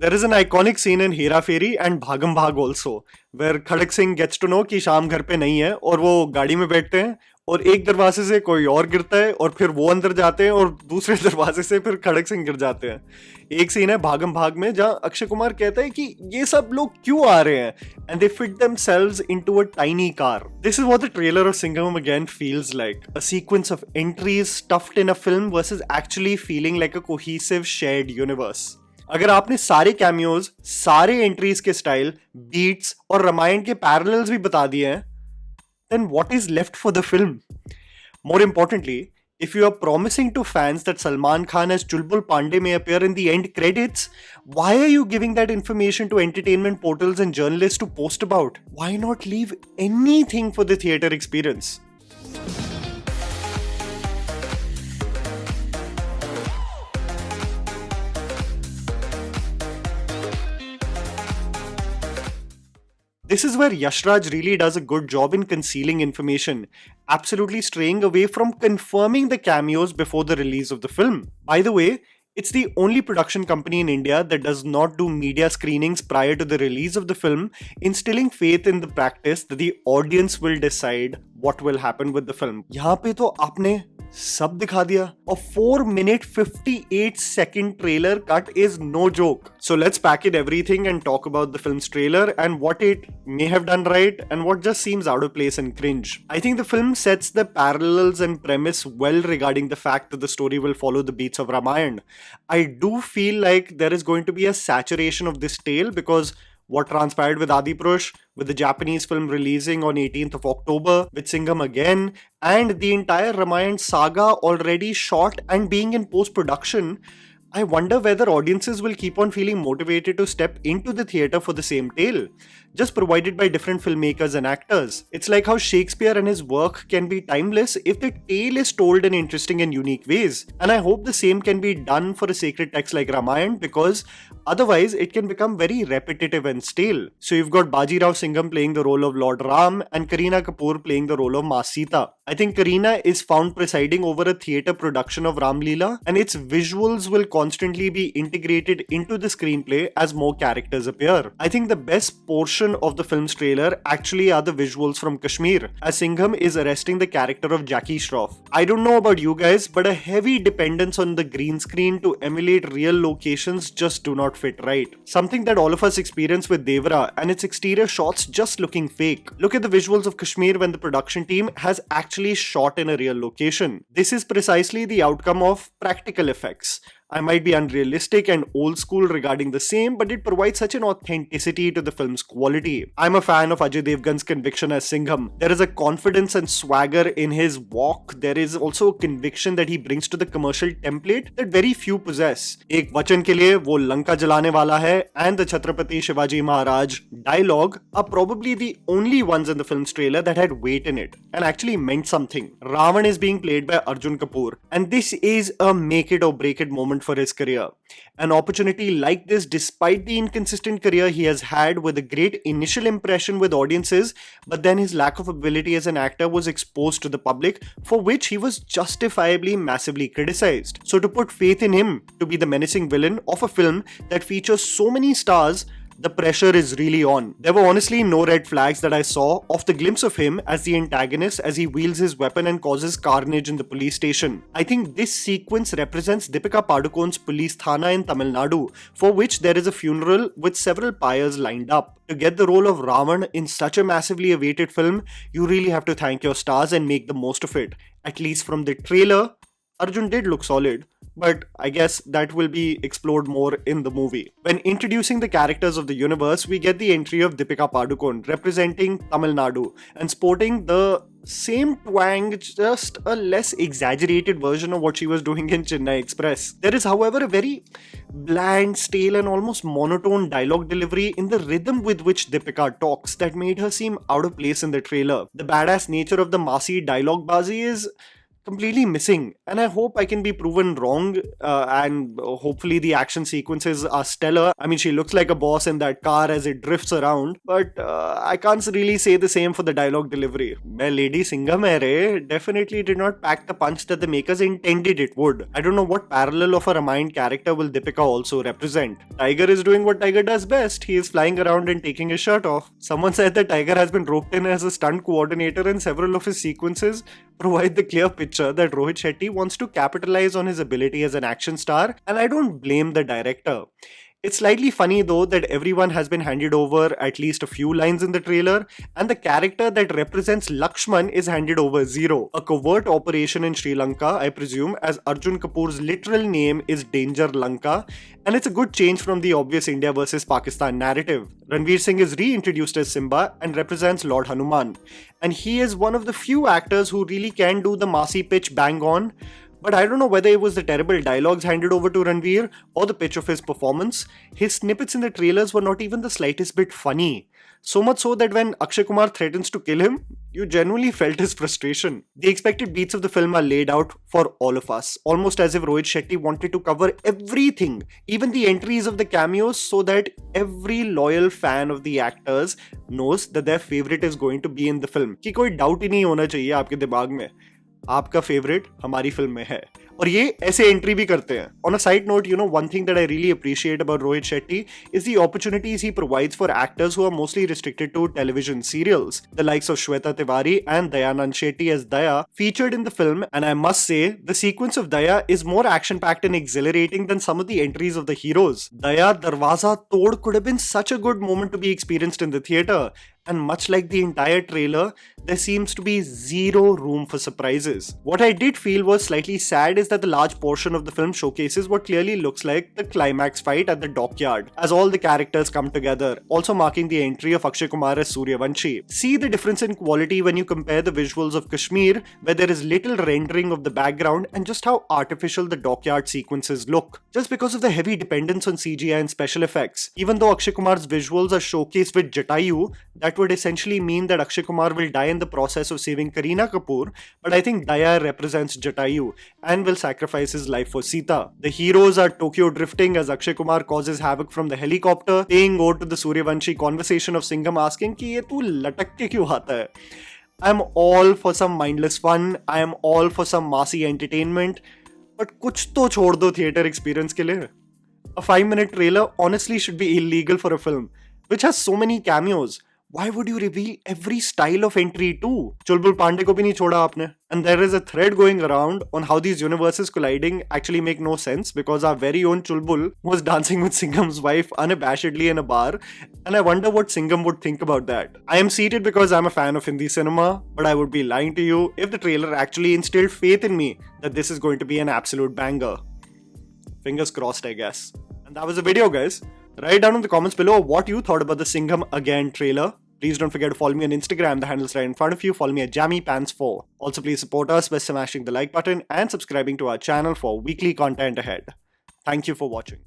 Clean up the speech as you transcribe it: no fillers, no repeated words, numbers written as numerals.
There is an iconic scene in Hera Fairy and Bhagam Bhag also, where Khadak Singh gets to know कि शाम घर पे नहीं है और वो गाड़ी में बैठते हैं और एक दरवाजे से कोई और गिरता है और फिर वो अंदर जाते हैं और दूसरे दरवाजे से फिर खड़क सिंह गिर जाते हैं. एक सीन है भागम भाग में जहां अक्षय कुमार कहता है कि ये सब लोग क्यों आ रहे हैं and they fit themselves into a tiny car. This is what the trailer of Singham again feels like. A sequence of entries stuffed in a film versus actually feeling like a cohesive shared universe. अगर आपने सारे cameos, सारे entries के style, beats और रामायण के parallels भी बता दिए हैं, then what is left for the film? More importantly, if you are promising to fans that Salman Khan as Chulbul Pandey may appear in the end credits, why are you giving that information to entertainment portals and journalists to post about? Why not leave anything for the theatre experience? This is where Yash Raj really does a good job in concealing information, absolutely straying away from confirming the cameos before the release of the film. By the way, it's the only production company in India that does not do media screenings prior to the release of the film, instilling faith in the practice that the audience will decide what will happen with the film. यहाँ पे तो आपने सब दिखा दिया. A 4-minute 58-second trailer cut is no joke. So let's pack in everything and talk about the film's trailer and what it may have done right and what just seems out of place and cringe. I think the film sets the parallels and premise well regarding the fact that the story will follow the beats of Ramayana. I do feel like there is going to be a saturation of this tale because what transpired with Adipurush, with the Japanese film releasing on 18th of October, with Singham again, and the entire Ramayana saga already shot and being in post-production, I wonder whether audiences will keep on feeling motivated to step into the theatre for the same tale, just provided by different filmmakers and actors. It's like how Shakespeare and his work can be timeless if the tale is told in interesting and unique ways. And I hope the same can be done for a sacred text like Ramayana because otherwise it can become very repetitive and stale. So you've got Baji Rao Singham playing the role of Lord Ram and Kareena Kapoor playing the role of Ma Sita. I think Kareena is found presiding over a theatre production of Ram Leela and its visuals will constantly be integrated into the screenplay as more characters appear. I think the best portion of the film's trailer actually are the visuals from Kashmir, as Singham is arresting the character of Jackie Shroff. I don't know about you guys, but a heavy dependence on the green screen to emulate real locations just do not fit right. Something that all of us experience with Devara and its exterior shots just looking fake. Look at the visuals of Kashmir when the production team has actually shot in a real location. This is precisely the outcome of practical effects. I might be unrealistic and old school regarding the same, but it provides such an authenticity to the film's quality. I'm a fan of Ajay Devgan's conviction as Singham. There is a confidence and swagger in his walk. There is also a conviction that he brings to the commercial template that very few possess. एक वचन के लिए वो लंका जलाने वाला है and the Chhatrapati Shivaji Maharaj dialogue are probably the only ones in the film's trailer that had weight in it and actually meant something. Ravan is being played by Arjun Kapoor and this is a make it or break it moment for his career. An opportunity like this, despite the inconsistent career he has had with a great initial impression with audiences, but then his lack of ability as an actor was exposed to the public, for which he was justifiably massively criticized. So to put faith in him to be the menacing villain of a film that features so many stars, the pressure is really on. There were honestly no red flags that I saw of the glimpse of him as the antagonist as he wields his weapon and causes carnage in the police station. I think this sequence represents Deepika Padukone's police thana in Tamil Nadu, for which there is a funeral with several pyres lined up. To get the role of Ravan in such a massively awaited film, you really have to thank your stars and make the most of it. At least from the trailer, Arjun did look solid, but I guess that will be explored more in the movie. When introducing the characters of the universe, we get the entry of Deepika Padukone representing Tamil Nadu and sporting the same twang, just a less exaggerated version of what she was doing in Chennai Express. There is, however, a very bland, stale and almost monotone dialogue delivery in the rhythm with which Deepika talks that made her seem out of place in the trailer. The badass nature of the Masi dialogue bazi is completely missing. And I hope I can be proven wrong, and hopefully the action sequences are stellar. I mean, she looks like a boss in that car as it drifts around, but I can't really say the same for the dialogue delivery. Well, Lady Singham hai definitely did not pack the punch that the makers intended it would. I don't know what parallel of a Ramayana character will Deepika also represent. Tiger is doing what Tiger does best. He is flying around and taking his shirt off. Someone said that Tiger has been roped in as a stunt coordinator in several of his sequences, provide the clear picture that Rohit Shetty wants to capitalize on his ability as an action star, and I don't blame the director. It's slightly funny though that everyone has been handed over at least a few lines in the trailer, and the character that represents Lakshman is handed over zero. A covert operation in Sri Lanka, I presume, as Arjun Kapoor's literal name is Danger Lanka, and it's a good change from the obvious India versus Pakistan narrative. Ranveer Singh is reintroduced as Simba and represents Lord Hanuman, and he is one of the few actors who really can do the Masi pitch bang on. But I don't know whether it was the terrible dialogues handed over to Ranveer or the pitch of his performance. His snippets in the trailers were not even the slightest bit funny. So much so that when Akshay Kumar threatens to kill him, you genuinely felt his frustration. The expected beats of the film are laid out for all of us, almost as if Rohit Shetty wanted to cover everything, even the entries of the cameos, so that every loyal fan of the actors knows that their favorite is going to be in the film. कि कोई doubt ही नहीं होना चाहिए आपके दिमाग में. आपका favourite हमारी फिल्म में है, और ये ऐसे एंट्री भी करते हैं. On a side note, one thing that I really appreciate about Rohit Shetty is the opportunities he provides for actors who are mostly restricted to television serials. The likes of Shweta Tiwari and Dayanand Shetty as Daya featured in the film, and I must say, the sequence of Daya is more action-packed and exhilarating than some of the entries of the heroes. Daya Darwaza Tod could have been such a good moment to be experienced in the theatre. And much like the entire trailer, there seems to be zero room for surprises. What I did feel was slightly sad is that the large portion of the film showcases what clearly looks like the climax fight at the dockyard, as all the characters come together, also marking the entry of Akshay Kumar as Suryavanshi. See the difference in quality when you compare the visuals of Kashmir, where there is little rendering of the background, and just how artificial the dockyard sequences look, just because of the heavy dependence on CGI and special effects. Even though Akshay Kumar's visuals are showcased with Jatayu, that would essentially mean that Akshay Kumar will die in the process of saving Kareena Kapoor, but I think Daya represents Jatayu and will sacrifice his life for Sita. The heroes are Tokyo drifting as Akshay Kumar causes havoc from the helicopter, paying ode to the Suryavanshi conversation of Singham asking कि ये तू लटक के क्यों आता है? I'm all for some mindless fun, I am all for some massy entertainment, but कुछ तो छोड़ दो theater experience के लिए. A 5-minute trailer honestly should be illegal for a film which has so many cameos. Why would you reveal every style of entry too? Chulbul Pandey ko bhi nahi choda aapne. And there is a thread going around on how these universes colliding actually make no sense, because our very own Chulbul was dancing with Singham's wife unabashedly in a bar, and I wonder what Singham would think about that. I am seated because I'm a fan of Hindi cinema, but I would be lying to you if the trailer actually instilled faith in me that this is going to be an absolute banger. Fingers crossed, I guess. And that was the video, guys. Write down in the comments below what you thought about the Singham Again trailer. Please don't forget to follow me on Instagram, the handle's right in front of you. Follow me at JammyPants4. Also, please support us by smashing the like button and subscribing to our channel for weekly content ahead. Thank you for watching.